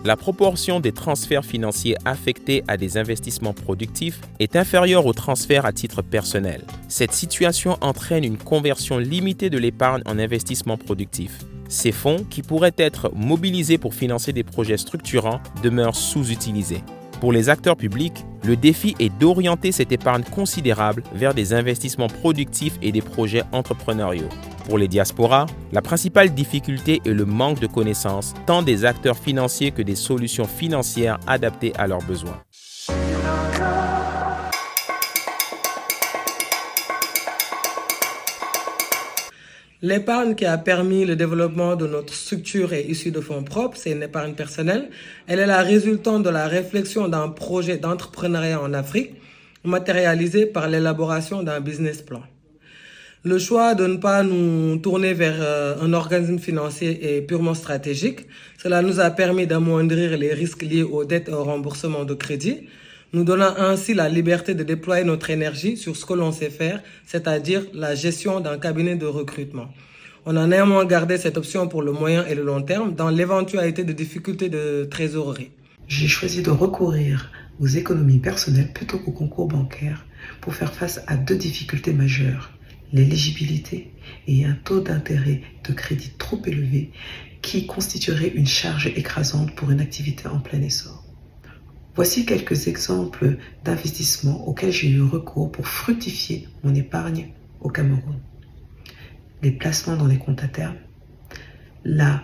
La proportion des transferts financiers affectés à des investissements productifs est inférieure aux transferts à titre personnel. Cette situation entraîne une conversion limitée de l'épargne en investissement productif. Ces fonds, qui pourraient être mobilisés pour financer des projets structurants, demeurent sous-utilisés. Pour les acteurs publics, le défi est d'orienter cette épargne considérable vers des investissements productifs et des projets entrepreneuriaux. Pour les diasporas, la principale difficulté est le manque de connaissances, tant des acteurs financiers que des solutions financières adaptées à leurs besoins. L'épargne qui a permis le développement de notre structure est issue de fonds propres, c'est une épargne personnelle. Elle est la résultante de la réflexion d'un projet d'entrepreneuriat en Afrique, matérialisé par l'élaboration d'un business plan. Le choix de ne pas nous tourner vers un organisme financier est purement stratégique. Cela nous a permis d'amoindrir les risques liés aux dettes et au remboursement de crédit, nous donnant ainsi la liberté de déployer notre énergie sur ce que l'on sait faire, c'est-à-dire la gestion d'un cabinet de recrutement. On a néanmoins gardé cette option pour le moyen et le long terme dans l'éventualité de difficultés de trésorerie. J'ai choisi de recourir aux économies personnelles plutôt qu'au concours bancaire pour faire face à 2 difficultés majeures: l'éligibilité et un taux d'intérêt de crédit trop élevé qui constituerait une charge écrasante pour une activité en plein essor. Voici quelques exemples d'investissements auxquels j'ai eu recours pour fructifier mon épargne au Cameroun. Les placements dans les comptes à terme, la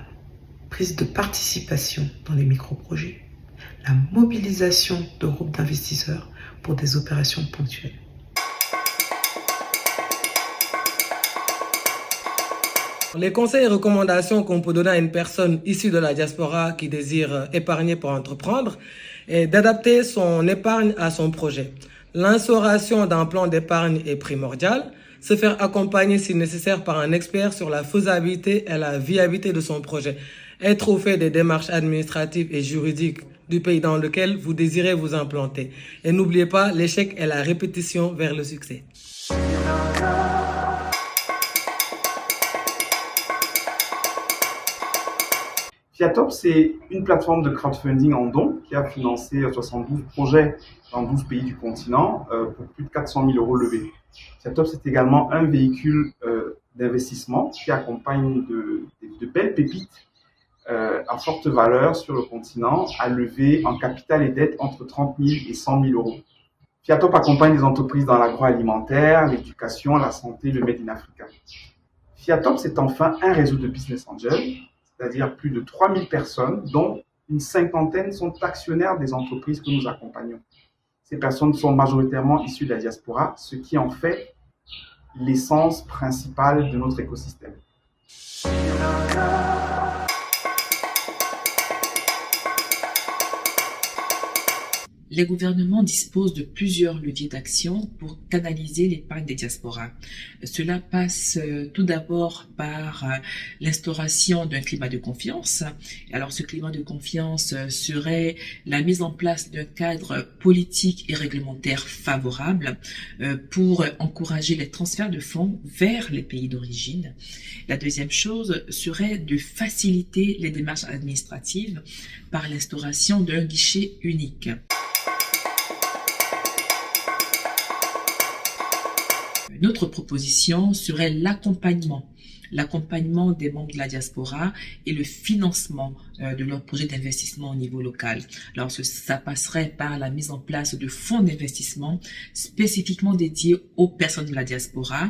prise de participation dans les micro-projets, la mobilisation de groupes d'investisseurs pour des opérations ponctuelles. Les conseils et recommandations qu'on peut donner à une personne issue de la diaspora qui désire épargner pour entreprendre est d'adapter son épargne à son projet. L'instauration d'un plan d'épargne est primordiale. Se faire accompagner si nécessaire par un expert sur la faisabilité et la viabilité de son projet. Être au fait des démarches administratives et juridiques du pays dans lequel vous désirez vous implanter. Et n'oubliez pas, l'échec est la répétition vers le succès. Fiatop, c'est une plateforme de crowdfunding en dons qui a financé 72 projets dans 12 pays du continent pour plus de 400 000 € levés. Fiatop, c'est également un véhicule d'investissement qui accompagne de belles pépites à forte valeur sur le continent à lever en capital et dette entre 30 000 et 100 000 €. Fiatop accompagne les entreprises dans l'agroalimentaire, l'éducation, la santé, le Made in Africa. Fiatop, c'est enfin un réseau de business angels, c'est-à-dire plus de 3000 personnes, dont une cinquantaine sont actionnaires des entreprises que nous accompagnons. Ces personnes sont majoritairement issues de la diaspora, ce qui en fait l'essence principale de notre écosystème. Les gouvernements disposent de plusieurs leviers d'action pour canaliser l'épargne des diasporas. Cela passe tout d'abord par l'instauration d'un climat de confiance. Alors ce climat de confiance serait la mise en place d'un cadre politique et réglementaire favorable pour encourager les transferts de fonds vers les pays d'origine. La deuxième chose serait de faciliter les démarches administratives par l'instauration d'un guichet unique. Une autre proposition serait l'accompagnement des membres de la diaspora et le financement de leurs projets d'investissement au niveau local. Alors ça passerait par la mise en place de fonds d'investissement spécifiquement dédiés aux personnes de la diaspora,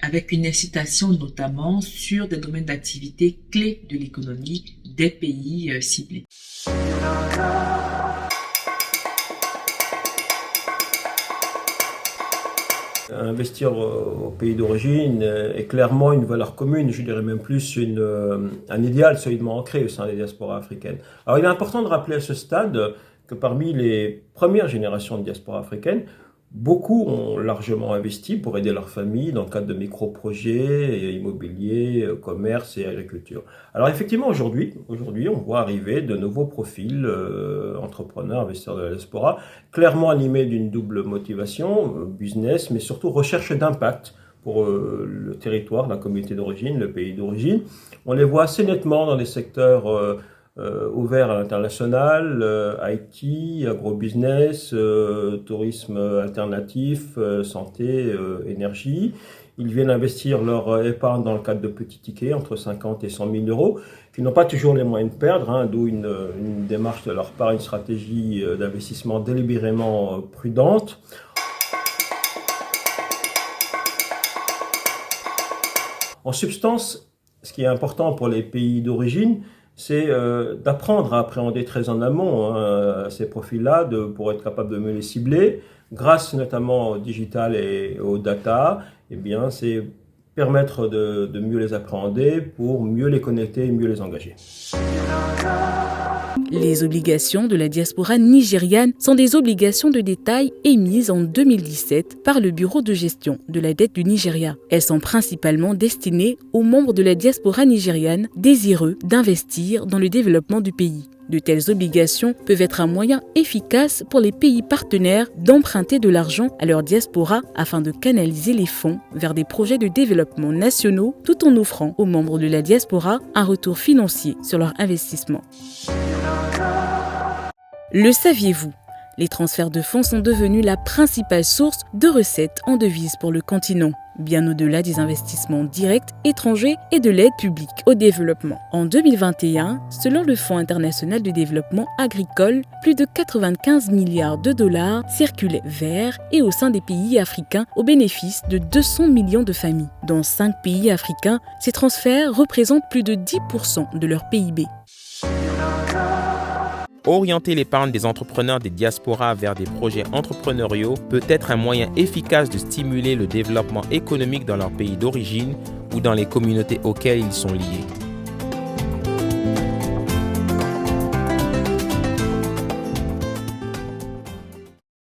avec une incitation notamment sur des domaines d'activité clés de l'économie des pays ciblés. Investir au pays d'origine est clairement une valeur commune, je dirais même plus un idéal solidement ancré au sein des diasporas africaines. Alors il est important de rappeler à ce stade que parmi les premières générations de diaspora africaines, beaucoup ont largement investi pour aider leur famille dans le cadre de micro-projets immobiliers, commerce et agriculture. Alors effectivement, aujourd'hui, on voit arriver de nouveaux profils entrepreneurs, investisseurs de la diaspora, clairement animés d'une double motivation, business, mais surtout recherche d'impact pour le territoire, la communauté d'origine, le pays d'origine. On les voit assez nettement dans des secteurs ouverts à l'international, IT, agrobusiness, tourisme alternatif, santé, énergie. Ils viennent investir leur épargne dans le cadre de petits tickets, entre 50 et 100 000 euros, qui n'ont pas toujours les moyens de perdre, d'où une démarche de leur part, une stratégie d'investissement délibérément prudente. En substance, ce qui est important pour les pays d'origine, c'est d'apprendre à appréhender très en amont ces profils-là pour être capable de mieux les cibler. Grâce notamment au digital et aux data, c'est permettre de mieux les appréhender pour mieux les connecter et mieux les engager. Les obligations de la diaspora nigériane sont des obligations de détail émises en 2017 par le Bureau de gestion de la dette du Nigeria. Elles sont principalement destinées aux membres de la diaspora nigériane désireux d'investir dans le développement du pays. De telles obligations peuvent être un moyen efficace pour les pays partenaires d'emprunter de l'argent à leur diaspora afin de canaliser les fonds vers des projets de développement nationaux tout en offrant aux membres de la diaspora un retour financier sur leur investissement. Le saviez-vous ? Les transferts de fonds sont devenus la principale source de recettes en devises pour le continent, bien au-delà des investissements directs étrangers et de l'aide publique au développement. En 2021, selon le Fonds international de développement agricole, plus de 95 milliards de dollars circulaient vers et au sein des pays africains au bénéfice de 200 millions de familles. Dans 5 pays africains, ces transferts représentent plus de 10% de leur PIB. Orienter l'épargne des entrepreneurs des diasporas vers des projets entrepreneuriaux peut être un moyen efficace de stimuler le développement économique dans leur pays d'origine ou dans les communautés auxquelles ils sont liés.